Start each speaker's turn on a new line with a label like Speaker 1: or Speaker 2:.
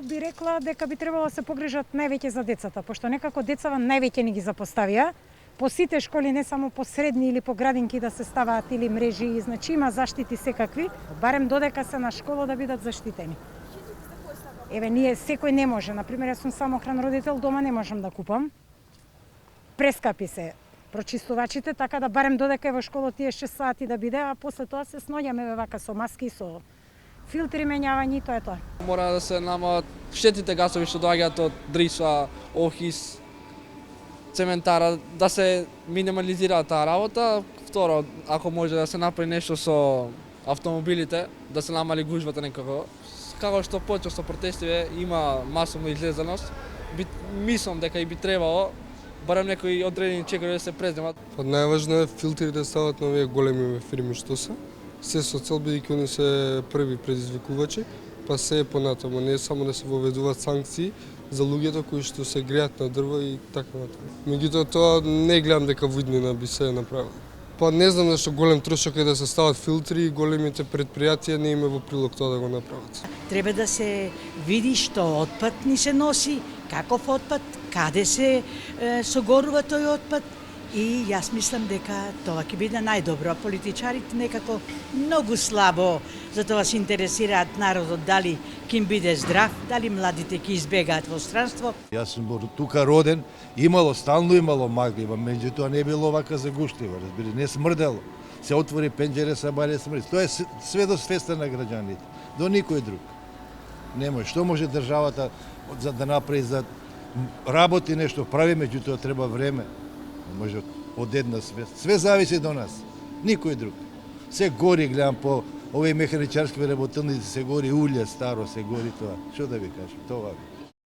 Speaker 1: би рекла дека би требало да се погрижат највеќе за децата, пошто некако децава највеќе ни ги запоставија. По сите школи, не само по средни или по градинки да се ставаат или мрежи, значи има заштити секакви, барем додека се на школа да бидат заштитени. Еве, ние секој не може, например, јас сум самохран родител, дома не можам да купам. Прескапи се прочистувачите, така да барем додека е во школа тие 6 сати да биде, а после тоа се сноѓаме вака со маски, со филтри менјавање и тоа е тоа.
Speaker 2: Мора да се намалат штетните гасови што доаѓаат од дриса, охис, цементара, да се минимализира таа работа. Второ, ако може да се направи нешто со автомобилите, да се намали гужвата некако. Како што почна со протестиве, има масовна излезаност. Мислам дека и би требало барем некои одредени чекори да се преземат.
Speaker 3: Најважно е филтри да стават на овие големи фирми што се. Се со цел бидејќи они се први предизвикувачи, па се е понатаму, не само да се воведуваат санкции за луѓето кои што се греат на дрво и така натаму. Меѓутоа тоа не гледам дека во иднина би се направило. Па не знам зашто голем трошок е да се стават филтри и големите предпријатија не име во прилог тоа да го направат.
Speaker 4: Треба да се види што отпад ни се носи, каков отпад, каде се согорува тој отпад. И јас мислам дека тоа ќе биде најдобро, а политичарите некако многу слабо за тоа се интересираат народот дали ќе им биде здрав, дали младите ќе избегаат во странство.
Speaker 5: Јас сум тука роден, стално имало магли, меѓутоа не било вака загуштива, разбери, не смрдело. Се отвори пенџере, се баре смрди. Тоа е све до свеста на граѓаните, до никој друг. Нема, што може државата за да направи, за работи нешто, прави, меѓутоа треба време. Може од една свест. Све зависи до нас, никој друг. Се гори, гледам по овие механичарски работилници, се гори улје старо, се гори тоа. Што да ви кажам, тоа ви.